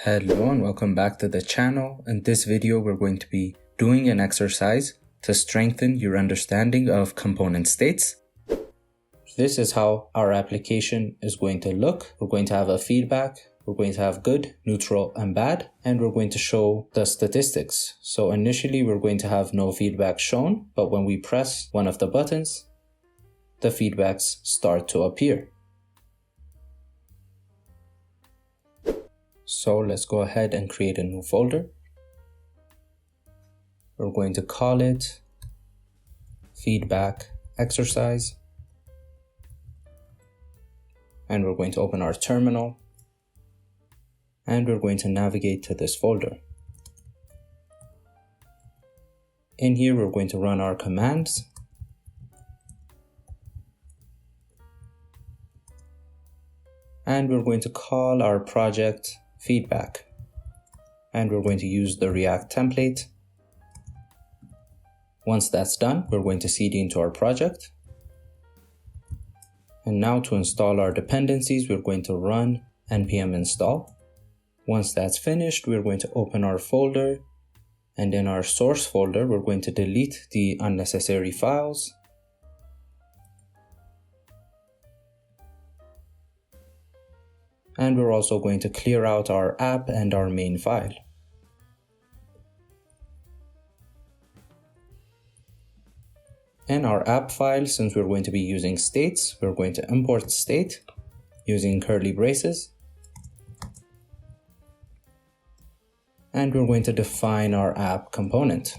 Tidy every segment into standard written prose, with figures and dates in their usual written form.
Hello and welcome back to the channel. In this video, we're going to be doing an exercise to strengthen your understanding of component states. This is how our application is going to look. We're going to have a feedback. We're going to have good, neutral, and bad, and we're going to show the statistics. So initially, we're going to have no feedback shown, but when we press one of the buttons, the feedbacks start to appear. So let's go ahead and create a new folder. We're going to call it feedback exercise. And we're going to open our terminal. And we're going to navigate to this folder. In here, we're going to run our commands. And we're going to call our project feedback. And we're going to use the React template. Once that's done, we're going to cd into our project. And now to install our dependencies, we're going to run npm install. Once that's finished, we're going to open our folder. And in our source folder, we're going to delete the unnecessary files. And we're also going to clear out our app and our main file. In our app file, since we're going to be using states, we're going to import state using curly braces. And we're going to define our app component.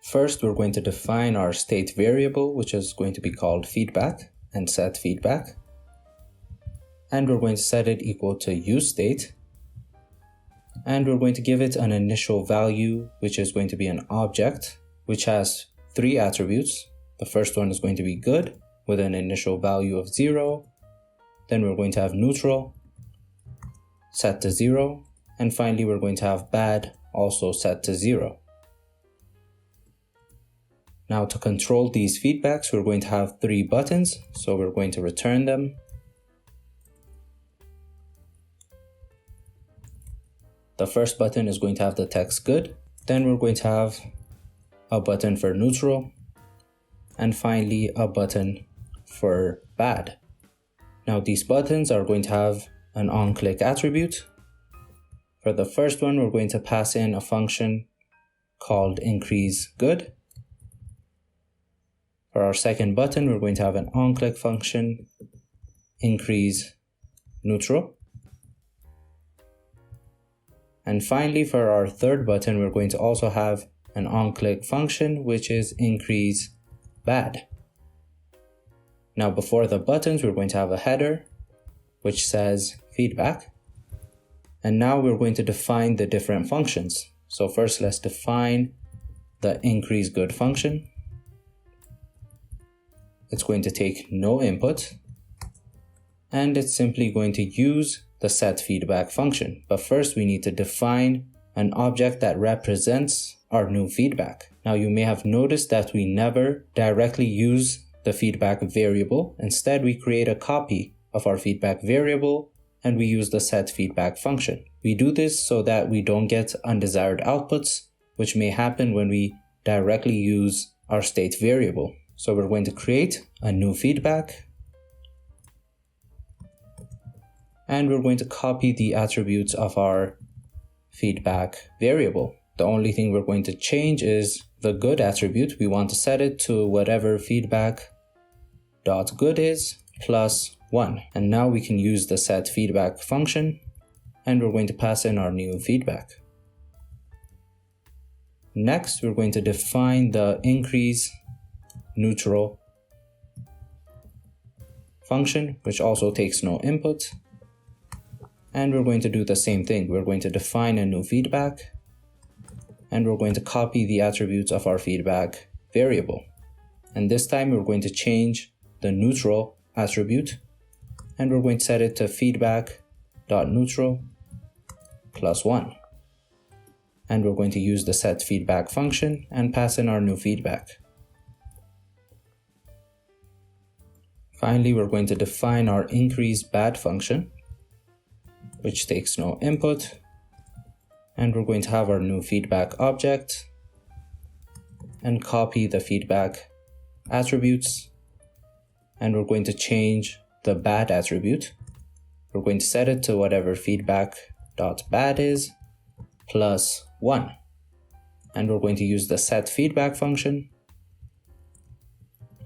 First, we're going to define our state variable, which is going to be called feedback, and set feedback. And we're going to set it equal to useState. And we're going to give it an initial value, which is going to be an object, which has 3 attributes. The first one is going to be good with an initial value of 0. Then we're going to have neutral, set to 0. And finally, we're going to have bad, also set to 0. Now to control these feedbacks, we're going to have 3 buttons. So we're going to return them. The first button is going to have the text good. Then we're going to have a button for neutral. And finally, a button for bad. Now these buttons are going to have an onClick attribute. For the first one, we're going to pass in a function called increaseGood. For our second button, we're going to have an onClick function, increaseNeutral. And finally, for our third button, we're going to also have an onClick function, which is increaseBad. Now, before the buttons, we're going to have a header, which says feedback. And now we're going to define the different functions. So first, let's define the increaseGood function. It's going to take no input. And it's simply going to use the set feedback function. But first we need to define an object that represents our new feedback. Now you may have noticed that we never directly use the feedback variable. Instead, we create a copy of our feedback variable and we use the set feedback function. We do this so that we don't get undesired outputs, which may happen when we directly use our state variable. So we're going to create a new feedback. And we're going to copy the attributes of our feedback variable. The only thing we're going to change is the good attribute. We want to set it to whatever feedback.good is plus 1. And now we can use the set feedback function. And we're going to pass in our new feedback. Next, we're going to define the increaseNeutral function, which also takes no input. And we're going to do the same thing. We're going to define a new feedback. And we're going to copy the attributes of our feedback variable. And this time we're going to change the neutral attribute. And we're going to set it to feedback.neutral plus 1. And we're going to use the set feedback function and pass in our new feedback. Finally, we're going to define our increaseBad function. which takes no input. And we're going to have our new feedback object and copy the feedback attributes. And we're going to change the bad attribute. We're going to set it to whatever feedback.bad is plus 1. And we're going to use the setFeedback function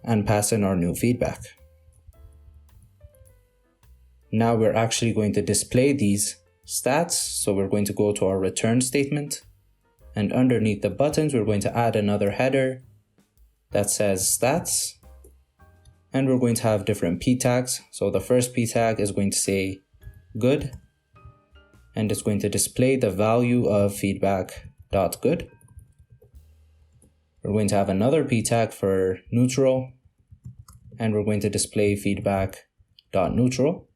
and pass in our new feedback. Now we're actually going to display these stats. So we're going to go to our return statement, and underneath the buttons, we're going to add another header that says stats. And we're going to have different p tags. So the first p tag is going to say good, and it's going to display the value of feedback.good. We're going to have another p tag for neutral, and we're going to display feedback.neutral.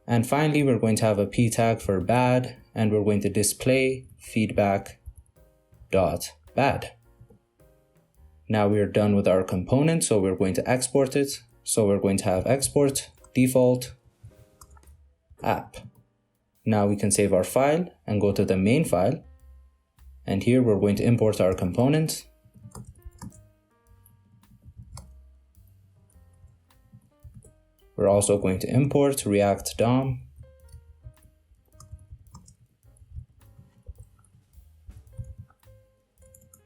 And finally, we're going to have a p tag for bad, and we're going to display feedback.bad. Now we're done with our component, so we're going to export it. So we're going to have export default app. Now we can save our file and go to the main file. And here we're going to import our component. We're also going to import React DOM.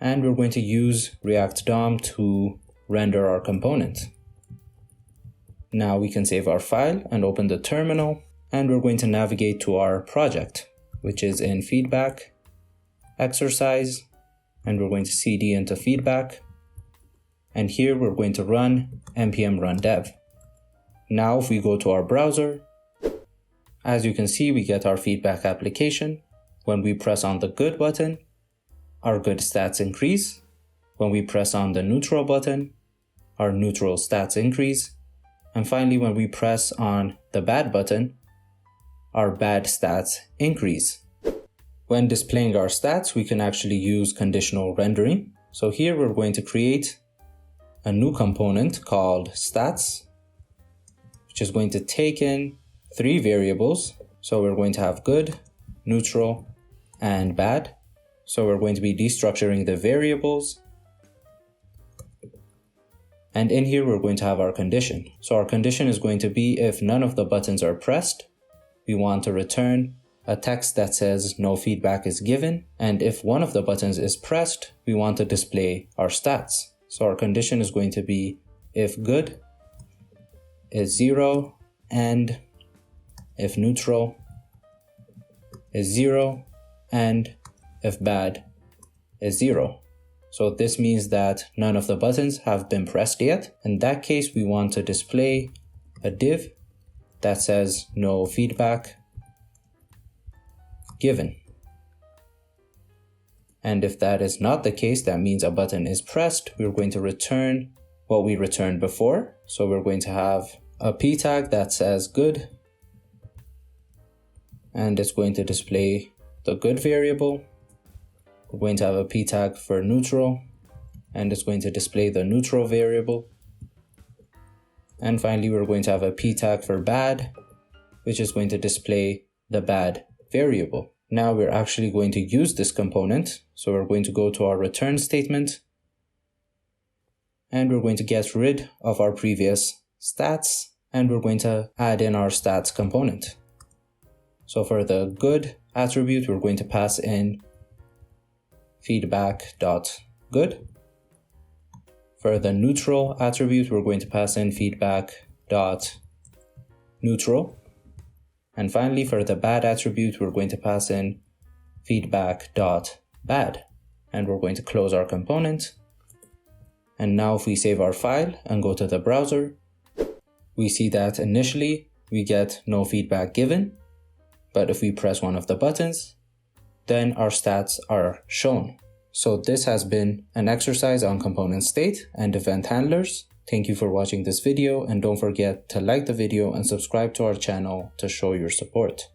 And we're going to use React DOM to render our component. Now we can save our file and open the terminal, and we're going to navigate to our project, which is in feedback, exercise, and we're going to cd into feedback. And here we're going to run npm run dev. Now if we go to our browser, as you can see, we get our feedback application. When we press on the good button, our good stats increase. When we press on the neutral button, our neutral stats increase. And finally, when we press on the bad button, our bad stats increase. When displaying our stats, we can actually use conditional rendering. So here we're going to create a new component called stats, which is going to take in 3 variables. So we're going to have good, neutral, and bad. So we're going to be destructuring the variables. And in here, we're going to have our condition. So our condition is going to be if none of the buttons are pressed, we want to return a text that says no feedback is given. And if one of the buttons is pressed, we want to display our stats. So our condition is going to be if good is 0 and if neutral is 0 and if bad is 0. So this means that none of the buttons have been pressed yet. In that case, we want to display a div that says no feedback given. And if that is not the case, that means a button is pressed. We're going to return what we returned before. So we're going to have a p tag that says good, and it's going to display the good variable. We're going to have a p tag for neutral, and it's going to display the neutral variable. And finally, we're going to have a p tag for bad, which is going to display the bad variable. Now we're actually going to use this component. So we're going to go to our return statement, and we're going to get rid of our previous stats, and we're going to add in our stats component. So for the good attribute, we're going to pass in feedback.good. For the neutral attribute, we're going to pass in feedback.neutral. And finally, for the bad attribute, we're going to pass in feedback.bad. And we're going to close our component. And now if we save our file and go to the browser, we see that initially we get no feedback given. But if we press one of the buttons, then our stats are shown. So this has been an exercise on component state and event handlers. Thank you for watching this video, and don't forget to like the video and subscribe to our channel to show your support.